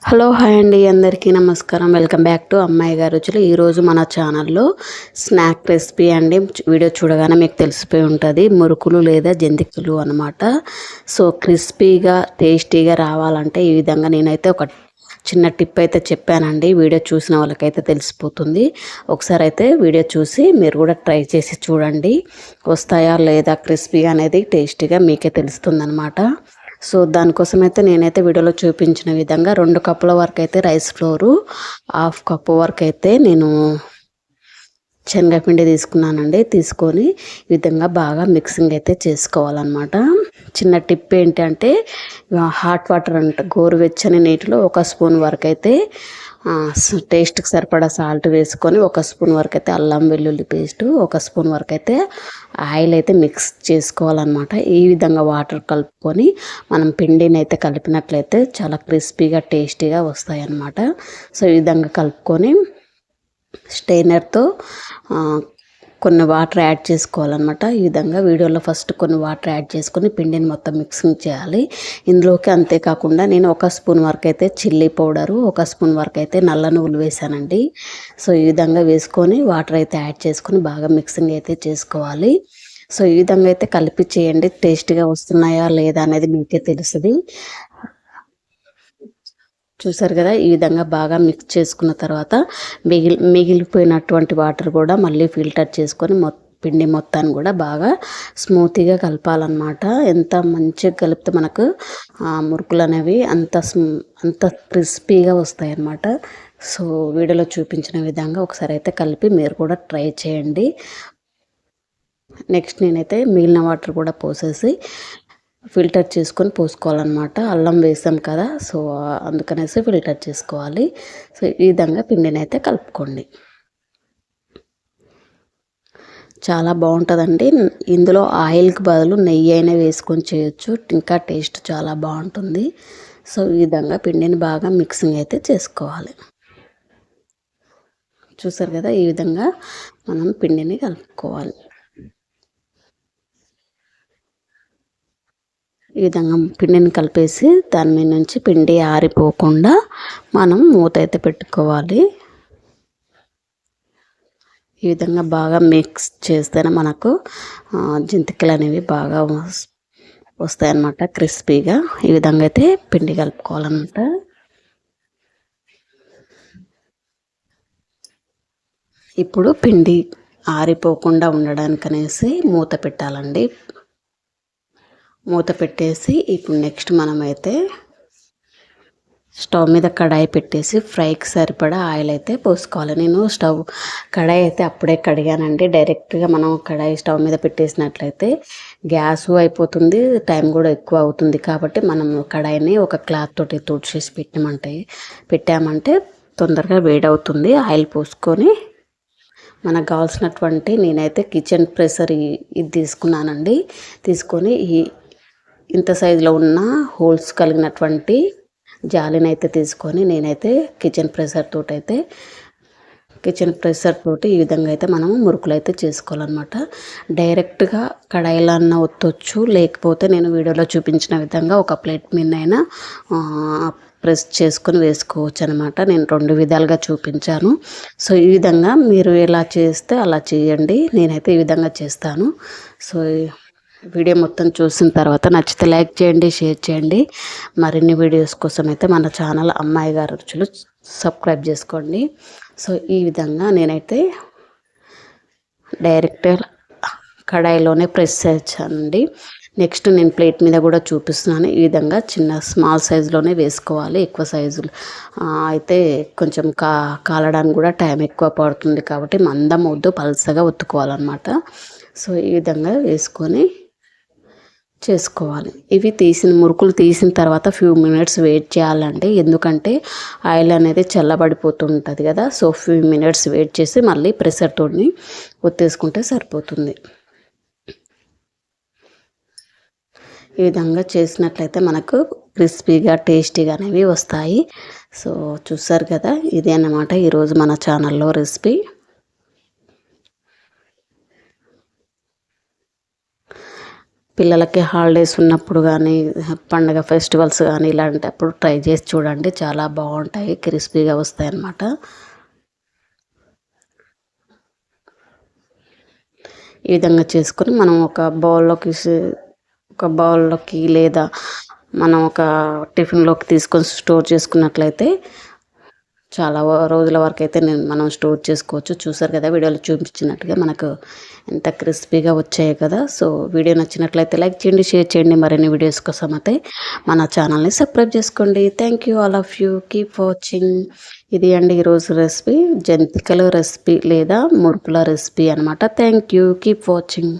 Hello hi అండి, అందరికీ నమస్కారం. వెల్కమ్ బ్యాక్ టు అమ్మాయి గారి రుచులు. ఈరోజు మన ఛానల్లో స్నాక్ రెసిపీ అండి. వీడియో చూడగానే మీకు తెలిసిపోయి ఉంటుంది, మురుకులు లేదా జంతికలు అనమాట. సో క్రిస్పీగా టేస్టీగా రావాలంటే ఈ విధంగా నేనైతే ఒక చిన్న టిప్ అయితే చెప్పానండి. వీడియో చూసిన వాళ్ళకైతే తెలిసిపోతుంది. ఒకసారి అయితే వీడియో చూసి మీరు కూడా ట్రై చేసి చూడండి, వస్తాయా లేదా క్రిస్పీగా అనేది టేస్టీగా మీకే తెలుస్తుంది అనమాట. సో దానికోసం అయితే నేనైతే వీడియోలో చూపించిన విధంగా 2 కప్పుల వరకు అయితే రైస్ ఫ్లోరు, 1/2 కప్పు వరకు అయితే నేను శనగపిండి తీసుకున్నానండి. తీసుకొని ఈ విధంగా బాగా మిక్సింగ్ అయితే చేసుకోవాలన్నమాట. చిన్న టిప్ ఏంటంటే హాట్ వాటర్ అంటే గోరువెచ్చని నీటిలో 1 స్పూన్ వరకు అయితే టేస్ట్కి సరిపడా సాల్ట్ వేసుకొని 1 స్పూన్ వరకు అయితే అల్లం వెల్లుల్లి పేస్టు, 1 స్పూన్ వరకు అయితే ఆయిల్ అయితే మిక్స్ చేసుకోవాలన్నమాట. ఈ విధంగా వాటర్ కలుపుకొని మనం పిండిని అయితే కలిపినట్లయితే చాలా క్రిస్పీగా టేస్టీగా వస్తాయి అన్నమాట. సో ఈ విధంగా కలుపుకొని స్టెయినర్తో కొన్ని వాటర్ యాడ్ చేసుకోవాలన్నమాట. ఈ విధంగా వీడియోలో ఫస్ట్ కొన్ని వాటర్ యాడ్ చేసుకొని పిండిని మొత్తం మిక్సింగ్ చేయాలి. ఇందులోకి అంతేకాకుండా నేను 1 స్పూన్ వరకు అయితే చిల్లీ పౌడరు, 1 స్పూన్ వరకు అయితే నల్ల నువ్వులు వేసానండి. సో ఈ విధంగా వేసుకొని వాటర్ అయితే యాడ్ చేసుకొని బాగా మిక్సింగ్ అయితే చేసుకోవాలి. సో ఈ విధంగా అయితే కలిపి చేయండి, టేస్ట్గా వస్తున్నాయా లేదా అనేది మీకే తెలుస్తుంది. చూసారు కదా, ఈ విధంగా బాగా మిక్స్ చేసుకున్న తర్వాత మిగిలిపోయినటువంటి వాటర్ కూడా మళ్ళీ ఫిల్టర్ చేసుకొని పిండి మొత్తాన్ని కూడా బాగా స్మూత్గా కలపాలన్నమాట. ఎంత మంచిగా కలిపితే మనకు మురుకులు అనేవి అంత క్రిస్పీగా వస్తాయి అన్నమాట. సో వీడియోలో చూపించిన విధంగా ఒకసారి అయితే కలిపి మీరు కూడా ట్రై చేయండి. నెక్స్ట్ నేనైతే మిగిలిన వాటర్ కూడా పోసేసి ఫిల్టర్ చేసుకొని పోసుకోవాలన్నమాట. అల్లం వేసాం కదా, సో అందుకనేసి ఫిల్టర్ చేసుకోవాలి. సో ఈ విధంగా పిండిని అయితే కలుపుకోండి, చాలా బాగుంటుందండి. ఇందులో ఆయిల్కి బదులు నెయ్యి అయినా వేసుకొని చేయొచ్చు, ఇంకా టేస్ట్ చాలా బాగుంటుంది. సో ఈ విధంగా పిండిని బాగా మిక్సింగ్ అయితే చేసుకోవాలి. చూసారు కదా, ఈ విధంగా మనం పిండిని కలుపుకోవాలి. ఈ విధంగా పిండిని కలిపేసి దాని మీద నుంచి పిండి ఆరిపోకుండా మనం మూత అయితే పెట్టుకోవాలి. ఈ విధంగా బాగా మిక్స్ చేస్తేనే మనకు జంతికలు అనేవి బాగా వస్తాయన్నమాట, క్రిస్పీగా. ఈ విధంగా అయితే పిండి కలుపుకోవాలన్నమాట. ఇప్పుడు పిండి ఆరిపోకుండా ఉండడానికనేసి మూత పెట్టాలండి. మూత పెట్టేసి ఇప్పుడు నెక్స్ట్ మనమైతే స్టవ్ మీద కడాయి పెట్టేసి ఫ్రైకి సరిపడా ఆయిల్ అయితే పోసుకోవాలి. నేను కడాయి అయితే అప్పుడే కడిగానండి. డైరెక్ట్గా మనం కడాయి స్టవ్ మీద పెట్టేసినట్లయితే గ్యాస్ అయిపోతుంది, టైం కూడా ఎక్కువ అవుతుంది. కాబట్టి మనం కడాయిని ఒక క్లాత్ తోటి తుడిచేసి పెట్టామంటే తొందరగా వేడవుతుంది. ఆయిల్ పోసుకొని మనకు కావాల్సినటువంటి నేనైతే కిచెన్ ప్రెషర్ ఇది తీసుకున్నానండి. తీసుకొని ఇంత సైజులో ఉన్న హోల్స్ కలిగినటువంటి జాలిని అయితే తీసుకొని నేనైతే కిచెన్ ప్రెషర్ తోటి ఈ విధంగా అయితే మనము మురుకులు అయితే చేసుకోవాలన్నమాట. డైరెక్ట్గా కడాయిలో అన్న ఒత్తొచ్చు, లేకపోతే నేను వీడియోలో చూపించిన విధంగా ఒక ప్లేట్ మీదైనా ప్రెస్ చేసుకొని వేసుకోవచ్చు అనమాట. నేను 2 విధాలుగా చూపించాను. సో ఈ విధంగా మీరు ఎలా చేస్తే అలా చేయండి, నేనైతే ఈ విధంగా చేస్తాను. సో వీడియో మొత్తం చూసిన తర్వాత నచ్చితే లైక్ చేయండి, షేర్ చేయండి. మరిన్ని వీడియోస్ కోసం అయితే మన ఛానల్ అమ్మాయి గారి రుచులు సబ్స్క్రైబ్ చేసుకోండి. సో ఈ విధంగా నేనైతే డైరెక్ట్ కడాయిలోనే ప్రెస్ చేశానండి. నెక్స్ట్ నేను ప్లేట్ మీద కూడా చూపిస్తున్నాను. ఈ విధంగా స్మాల్ సైజులోనే వేసుకోవాలి. ఎక్కువ సైజులు అయితే కొంచెం కాలడానికి కూడా టైం ఎక్కువ పడుతుంది, కాబట్టి మందం వద్దు, పల్సగా ఒత్తుకోవాలన్నమాట. సో ఈ విధంగా వేసుకొని చేసుకోవాలి. మురుకులు తీసిన తర్వాత ఫ్యూ మినిట్స్ వెయిట్ చేయాలండి, ఎందుకంటే ఆయిల్ అనేది చల్లబడిపోతుంటుంది కదా. సో ఫ్యూ మినిట్స్ వెయిట్ చేసి మళ్ళీ ప్రెషర్తో ఒత్తేసుకుంటే సరిపోతుంది. ఈ విధంగా చేసినట్లయితే మనకు క్రిస్పీగా టేస్టీగా అనేవి వస్తాయి. సో చూసారు కదా, ఇదే అన్నమాట ఈరోజు మన ఛానల్లో రెసిపీ. పిల్లలకి హాలిడేస్ ఉన్నప్పుడు కానీ పండగ ఫెస్టివల్స్ కానీ ఇలాంటప్పుడు ట్రై చేసి చూడండి, చాలా బాగుంటాయి, క్రిస్పీగా వస్తాయి అన్నమాట. ఈ విధంగా చేసుకొని మనం ఒక బౌల్లోకి లేదా మనం ఒక టిఫిన్లోకి తీసుకొని స్టోర్ చేసుకున్నట్లయితే చాలా రోజుల వరకు అయితే మనం స్టోర్ చేసుకోవచ్చు. చూసారు కదా వీడియోలో చూపించినట్టుగా మనకు ఎంత క్రిస్పీగా వచ్చాయి కదా. సో వీడియో నచ్చినట్లయితే లైక్ చేయండి, షేర్ చేయండి. మరిన్ని వీడియోస్ కోసం అయితే మన ఛానల్ని సబ్స్క్రైబ్ చేసుకోండి. Thank you all of you, keep watching. ఇది అండి ఈరోజు రెసిపీ, జంతికల రెసిపీ లేదా మురుకుల రెసిపీ అనమాట. Thank you, keep watching.